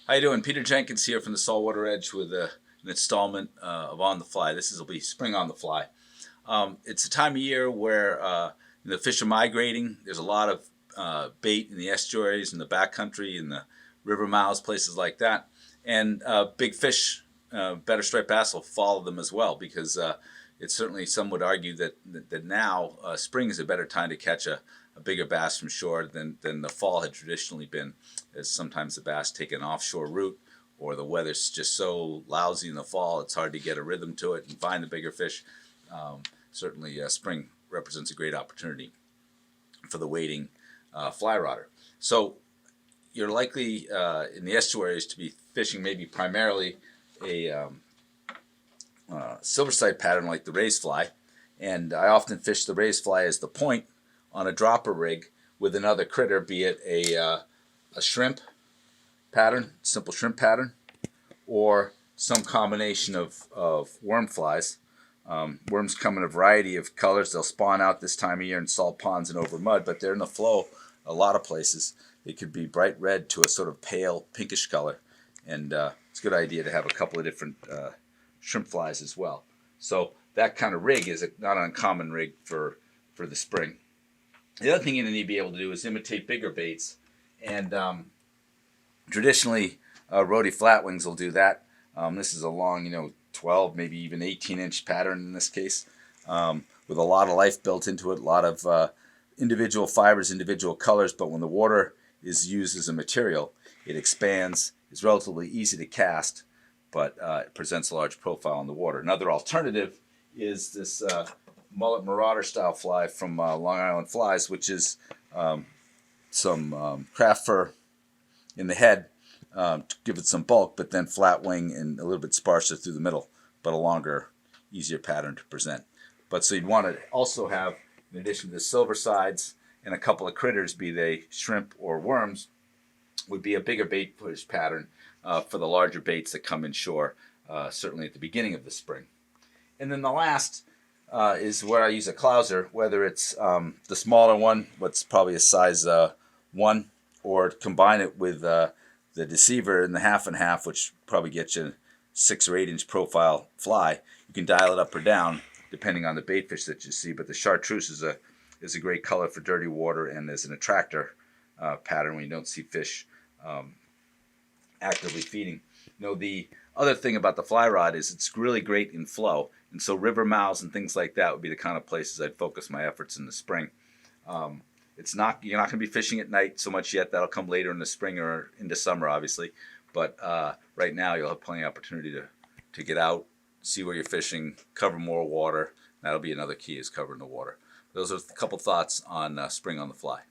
How you doing? Peter Jenkins here from the Saltwater Edge with an installment of On the Fly. Will be Spring on the Fly. It's a time of year where the fish are migrating. There's a lot of bait in the estuaries and the backcountry and the river mouths, places like that. And big fish, better striped bass will follow them as well because it's certainly, some would argue that now spring is a better time to catch a bigger bass from shore than the fall had traditionally been, as sometimes the bass take an offshore route or the weather's just so lousy in the fall it's hard to get a rhythm to it and find the bigger fish. Certainly spring represents a great opportunity for the wading fly rodder. So you're likely in the estuaries to be fishing maybe primarily a silverside pattern like the raised fly, and I often fish the raised fly as the point on a dropper rig with another critter, be it a shrimp pattern, simple shrimp pattern, or some combination of worm flies. Worms come in a variety of colors. They'll spawn out this time of year in salt ponds and over mud, but they're in the flow a lot of places. They could be bright red to a sort of pale pinkish color, and it's a good idea to have a couple of different shrimp flies as well. So that kind of rig is not an uncommon rig for the spring. The other thing you need to be able to do is imitate bigger baits, and traditionally Rhodey flatwings will do that. This is a long, 12, maybe even 18-inch pattern in this case, with a lot of life built into it, a lot of individual fibers, individual colors, but when the water is used as a material, it expands. It's relatively easy to cast, but it presents a large profile in the water. Another alternative is this mullet marauder style fly from Long Island Flies, which is some craft fur in the head to give it some bulk, but then flat wing and a little bit sparser through the middle, but a longer, easier pattern to present. But so you'd want to also have, in addition to the silver sides and a couple of critters, be they shrimp or worms, would be a bigger bait push pattern for the larger baits that come inshore, certainly at the beginning of the spring. And then the last is where I use a clouser, whether it's the smaller one, what's probably a size 1, or combine it with the deceiver in the half and half, which probably gets you 6 or 8 inch profile fly. You can dial it up or down depending on the bait fish that you see, but the chartreuse is a great color for dirty water and is an attractor pattern when you don't see fish actively feeding. The other thing about the fly rod is it's really great in flow, and so river mouths and things like that would be the kind of places I'd focus my efforts in the spring. You're not going to be fishing at night so much yet. That'll come later in the spring or into summer, obviously. But right now you'll have plenty of opportunity to get out, see where you're fishing, cover more water. That'll be another key, is covering the water. Those are a couple thoughts on spring on the fly.